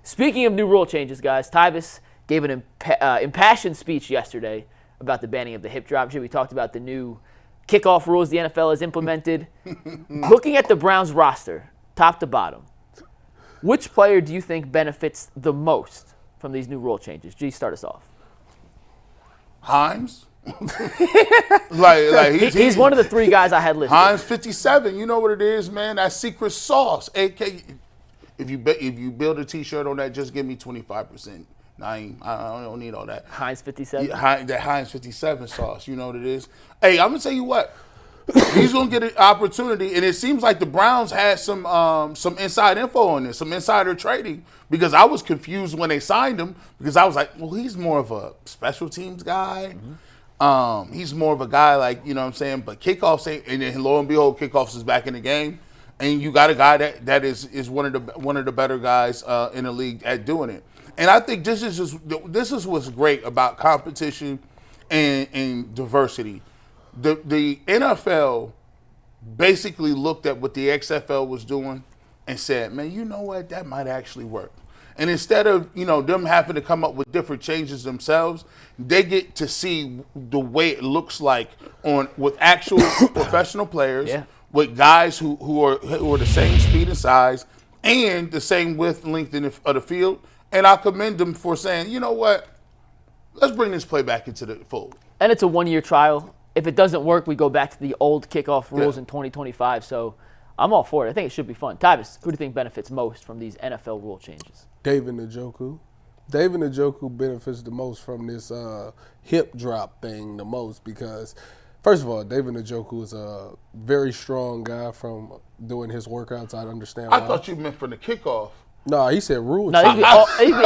Speaking of new rule changes, guys, Tyvis gave an impassioned speech yesterday about the banning of the hip drop. We talked about the new kickoff rules the NFL has implemented. Looking at the Browns roster, top to bottom, which player do you think benefits the most from these new rule changes? G, start us off. Hines. He's one of the three guys I had listed. Hines 57. You know what it is, man? That secret sauce. AK. If you build a T-shirt on that, just give me 25%. I don't need all that. Hines 57. Yeah, that Hines 57 sauce. You know what it is. Hey, I'm gonna tell you what. He's gonna get an opportunity, and it seems like the Browns had some inside info on this, some insider trading. Because I was confused when they signed him, because I was like, well, he's more of a special teams guy. Mm-hmm. He's more of a guy like, you know what I'm saying. But kickoffs, and then lo and behold, kickoffs is back in the game. And you got a guy that is one of the better guys in the league at doing it. And I think this is what's great about competition and diversity. The NFL basically looked at what the XFL was doing and said, man, you know what, that might actually work. And instead of them having to come up with different changes themselves, they get to see the way it looks like with actual professional players. Yeah. With guys who are the same speed and size and the same width and length of the field. And I commend them for saying, you know what, let's bring this play back into the fold. And it's a one-year trial. If it doesn't work, we go back to the old kickoff rules in 2025. So I'm all for it. I think it should be fun. Tyvis, who do you think benefits most from these NFL rule changes? David Njoku. David Njoku benefits the most from this hip drop thing the most because – first of all, David Njoku is a very strong guy from doing his workouts. I understand why. I thought you meant for the kickoff. No, he said rule. No, he could be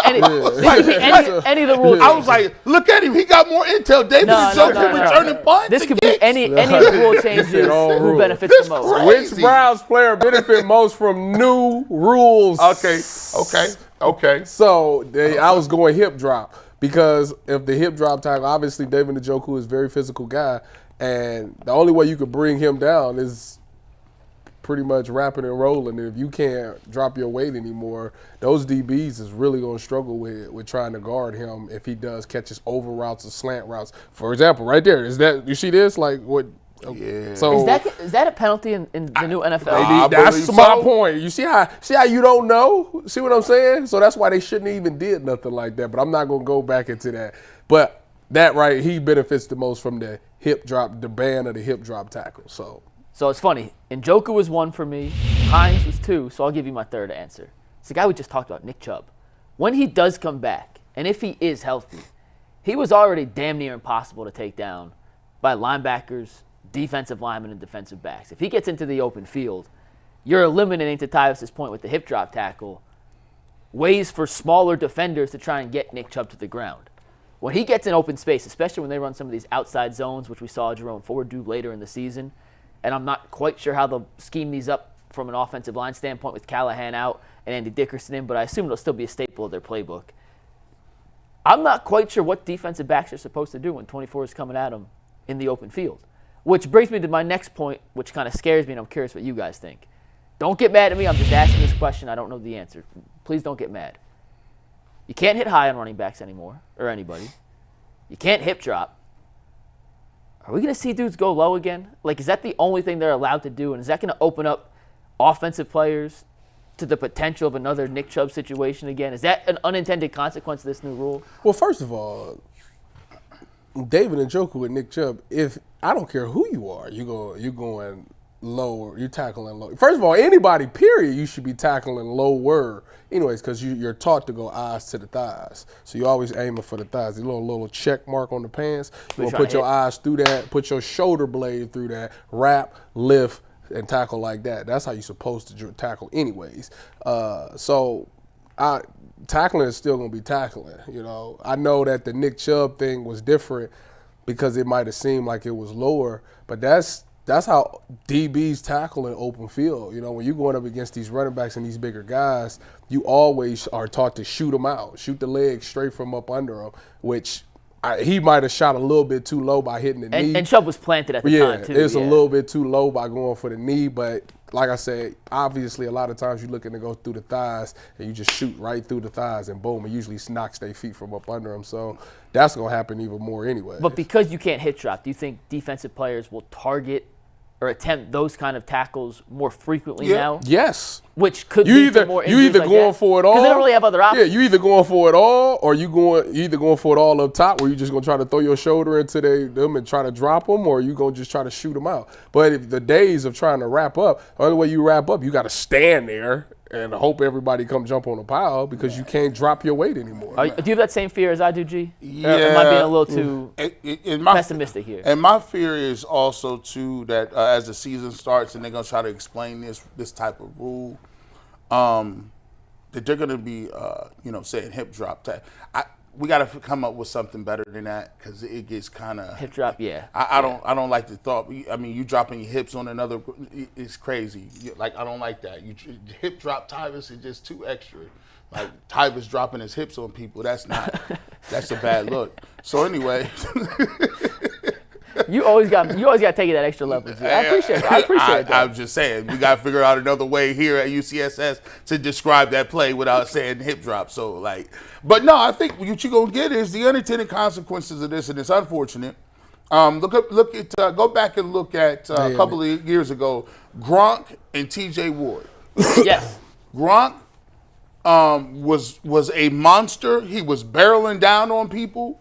any of the rules. I was like, look at him. He got more intel. David Njoku returning punts. This could be any of the rule changes. Who benefits the most? Which Browns player benefit most from new rules? Okay. So I was going hip drop because if the hip drop tackle, obviously David Njoku is a very physical guy. And the only way you could bring him down is pretty much rapping and rolling. And if you can't drop your weight anymore, those DBs is really going to struggle with trying to guard him if he does catch his over routes or slant routes. For example, right there, is that you see this? Like what? Yeah. So is that a penalty in the new NFL? That's my point. You see how you don't know? See what I'm saying? So that's why they shouldn't even did nothing like that. But I'm not going to go back into that. But that right, he benefits the most from the hip drop, the ban of the hip drop tackle. So it's funny. Njoku was 1 for me. Hines was 2. So I'll give you my third answer. It's the guy we just talked about, Nick Chubb. When he does come back, and if he is healthy, he was already damn near impossible to take down by linebackers, defensive linemen, and defensive backs. If he gets into the open field, you're eliminating, to Tyvis' point with the hip drop tackle, ways for smaller defenders to try and get Nick Chubb to the ground. When he gets in open space, especially when they run some of these outside zones, which we saw Jerome Ford do later in the season, and I'm not quite sure how they'll scheme these up from an offensive line standpoint with Callahan out and Andy Dickerson in, but I assume it'll still be a staple of their playbook. I'm not quite sure what defensive backs are supposed to do when 24 is coming at them in the open field, which brings me to my next point, which kind of scares me, and I'm curious what you guys think. Don't get mad at me. I'm just asking this question. I don't know the answer. Please don't get mad. You can't hit high on running backs anymore, or anybody. You can't hip drop. Are we going to see dudes go low again? Like, is that the only thing they're allowed to do? And is that going to open up offensive players to the potential of another Nick Chubb situation again? Is that an unintended consequence of this new rule? Well, first of all, David Njoku and Nick Chubb, if I don't care who you are, you're going low, you're tackling low. First of all, anybody, period, you should be tackling lower anyways, because you're taught to go eyes to the thighs. So you're always aiming for the thighs. The little check mark on the pants. You want to put your eyes through that, put your shoulder blade through that, wrap, lift, and tackle like that. That's how you're supposed to tackle anyways. Tackling is still going to be tackling. I know that the Nick Chubb thing was different because it might have seemed like it was lower, but that's how DBs tackle in open field. When you're going up against these running backs and these bigger guys, you always are taught to shoot them out, shoot the leg straight from up under them, which he might have shot a little bit too low by hitting the knee. And Chubb was planted at the time, too. It's a little bit too low by going for the knee, but like I said, obviously a lot of times you're looking to go through the thighs and you just shoot right through the thighs and boom, it usually knocks their feet from up under them. So that's going to happen even more anyway. But because you can't hip drop, do you think defensive players will target or attempt those kind of tackles more frequently now? Yes. Which could You lead to more injuries either like going that? for it all. Because they don't really have other options. Yeah, you either going for it all, or you either going for it all up top, where you just gonna try to throw your shoulder into them and try to drop them, or you gonna just try to shoot them out. But if the days of trying to wrap up, the only way you wrap up, you got to stand there and hope everybody come jump on the pile because you can't drop your weight anymore. Do you have that same fear as I do, G? Yeah. Or am I being a little too pessimistic here? And my fear is also, too, that as the season starts and they're going to try to explain this type of rule, that they're going to be, saying hip drop. We got to come up with something better than that because it gets kind of hip drop. Yeah, I don't like the thought. I mean, you dropping your hips on another, it's crazy. I don't like that. You hip drop Tyvus is just too extra. Like Tyvus dropping his hips on people, that's a bad look. So anyway. You always got to take it that extra level. G. I appreciate that. I'm just saying, we got to figure out another way here at UCSS to describe that play without saying hip drop. So, but no, I think what you're going to get is the unintended consequences of this, and it's unfortunate. Go back and look at a couple of years ago, Gronk and TJ Ward. Yes. Gronk was a monster. He was barreling down on people.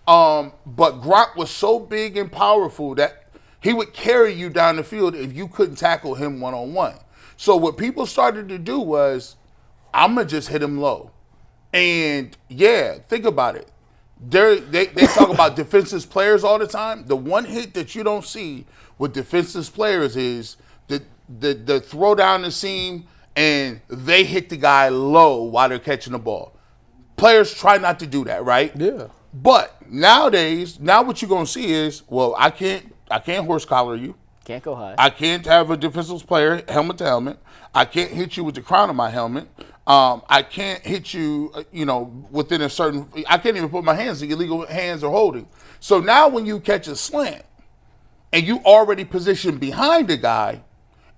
But Gronk was so big and powerful that he would carry you down the field if you couldn't tackle him one-on-one. So what people started to do was, I'm going to just hit him low. And, yeah, think about it. They talk about defensive players all the time. The one hit that you don't see with defensive players is the throw down the seam and they hit the guy low while they're catching the ball. Players try not to do that, right? Yeah. But nowadays, what you're gonna see is, well, I can't horse collar you. Can't go high. I can't have a defensive player helmet to helmet. I can't hit you with the crown of my helmet. I can't hit you, within a certain. I can't even put my hands in illegal hands or holding. So now, when you catch a slant, and you already positioned behind the guy,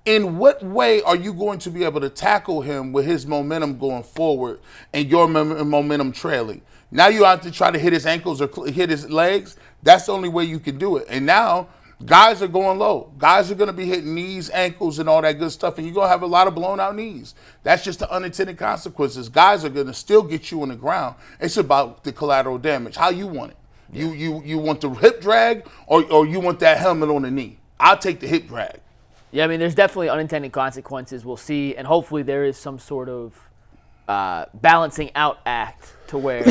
in what way are you going to be able to tackle him with his momentum going forward and your momentum trailing? Now you have to try to hit his ankles or hit his legs. That's the only way you can do it. And now guys are going low. Guys are going to be hitting knees, ankles, and all that good stuff, and you're going to have a lot of blown out knees. That's just the unintended consequences. Guys are going to still get you on the ground. It's about the collateral damage, how you want it. Yeah. You want the hip drag or you want that helmet on the knee. I'll take the hip drag. Yeah, I mean, there's definitely unintended consequences we'll see, and hopefully there is some sort of balancing out act to where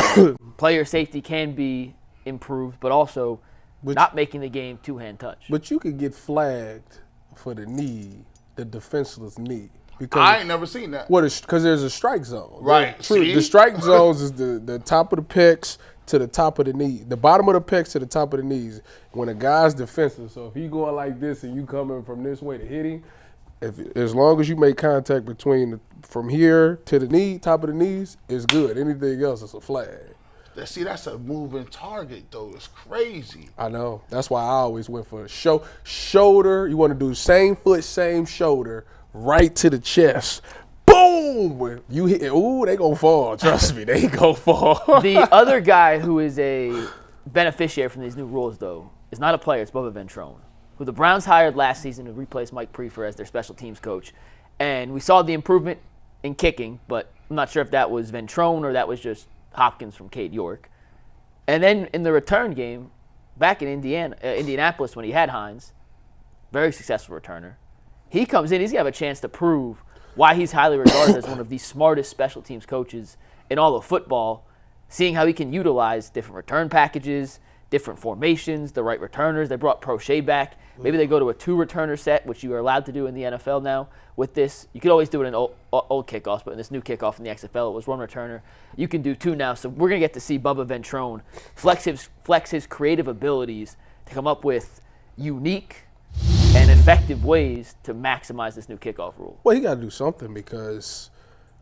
player safety can be improved, but also not making the game two-hand touch. But you could get flagged for the knee, the defenseless knee. Because I ain't never seen that. Because there's a strike zone. Right. The strike zones is the top of the pecs to the top of the knee. The bottom of the pecs to the top of the knees. When a guy's defensive, so if he going like this and you coming from this way to hit him, as long as you make contact from here to the knee, top of the knees, it's good. Anything else is a flag. See, that's a moving target, though. It's crazy. I know. That's why I always went for shoulder. You want to do same foot, same shoulder, right to the chest. Boom! You hit. Ooh, they gonna fall. Trust me, they gonna fall. The other guy who is a beneficiary from these new rules, though, is not a player. It's Bubba Ventrone, who the Browns hired last season to replace Mike Prefer as their special teams coach. And we saw the improvement in kicking, but I'm not sure if that was Ventrone or that was just Hopkins from Cade York. And then in the return game, back in Indianapolis when he had Hines, very successful returner, he comes in, he's going to have a chance to prove why he's highly regarded as one of the smartest special teams coaches in all of football, seeing how he can utilize different return packages, different formations, the right returners. They brought Prochet back. Maybe they go to a 2-returner set, which you are allowed to do in the NFL now. With this, you could always do it in old kickoffs, but in this new kickoff in the XFL, it was 1 returner. You can do 2 now. So we're going to get to see Bubba Ventrone flex his creative abilities to come up with unique and effective ways to maximize this new kickoff rule. Well, he got to do something because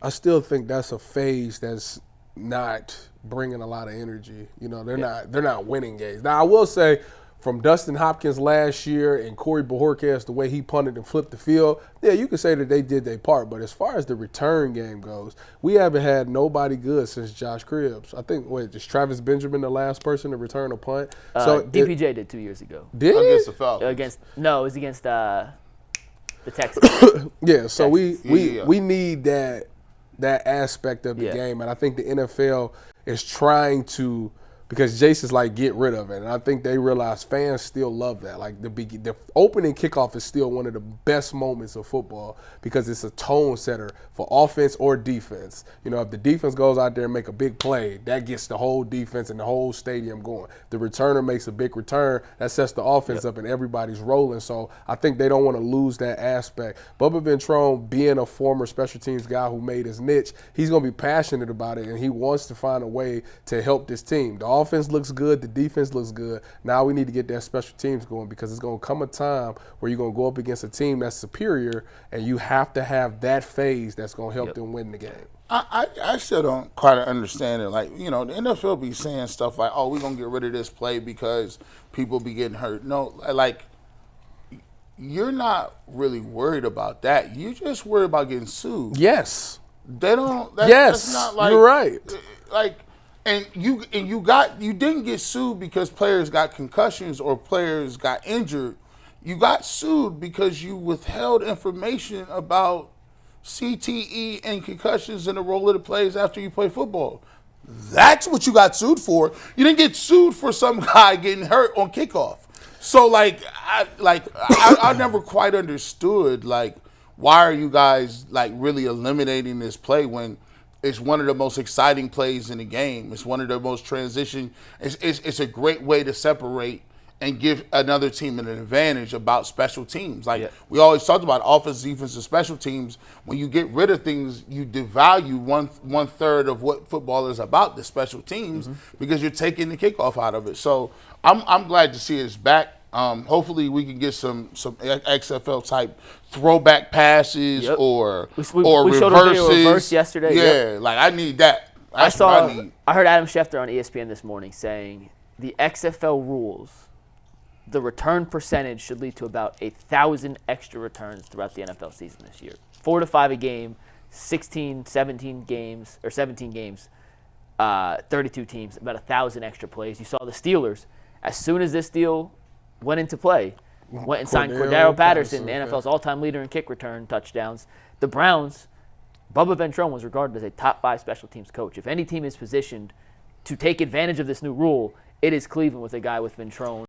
I still think that's a phase that's not bringing a lot of energy. They're not winning games. Now, I will say from Dustin Hopkins last year and Corey Bojorquez, the way he punted and flipped the field, yeah, you could say that they did their part. But as far as the return game goes, we haven't had nobody good since Josh Cribbs. I think, is Travis Benjamin the last person to return a punt? DPJ did 2 years ago. Did he? Against the Falcons. It was against the Texans. Yeah, so we Yeah. need that aspect of the Yeah. game, and I think the NFL is trying to, because Jason's like, get rid of it, and I think they realize fans still love that. Like the opening kickoff is still one of the best moments of football because it's a tone setter for offense or defense. You know, if the defense goes out there and make a big play, that gets the whole defense and the whole stadium going. The returner makes a big return, that sets the offense up and everybody's rolling. So I think they don't want to lose that aspect. Bubba Ventrone, being a former special teams guy who made his niche, he's going to be passionate about it and he wants to find a way to help this team. The offense looks good, the defense looks good. Now we need to get that special teams going because it's going to come a time where you're going to go up against a team that's superior and you have to have that phase that's going to help them win the game. I still don't quite understand it. Like, you know, the NFL be saying stuff like, oh, we're going to get rid of this play because people be getting hurt. No, like, you're not really worried about that. You're just worried about getting sued. Yes. They don't. That's not like, you're right. Like, and you didn't get sued because players got concussions or players got injured. You got sued because you withheld information about CTE and concussions and the role of the plays after you play football. That's what you got sued for. You didn't get sued for some guy getting hurt on kickoff. So I never quite understood why are you guys really eliminating this play when it's one of the most exciting plays in the game. It's one of the most transition. It's a great way to separate and give another team an advantage about special teams. We always talked about offense, defense, and special teams. When you get rid of things, you devalue one third of what football is about, the special teams, because you're taking the kickoff out of it. So I'm glad to see it's back. Hopefully we can get some XFL type throwback passes or we reverses. Showed a video reverse yesterday. Yeah, I need that. That's what I need. I heard Adam Schefter on ESPN this morning saying the XFL rules, the return percentage should lead to about 1,000 extra returns throughout the NFL season this year. 4 to 5 a game, 17 games, 32 teams, about 1,000 extra plays. You saw the Steelers, as soon as this deal went into play, went and signed Cordero Patterson, the NFL's all-time leader in kick return touchdowns. The Browns, Bubba Ventrone was regarded as a top 5 special teams coach. If any team is positioned to take advantage of this new rule, it is Cleveland with a guy with Ventrone.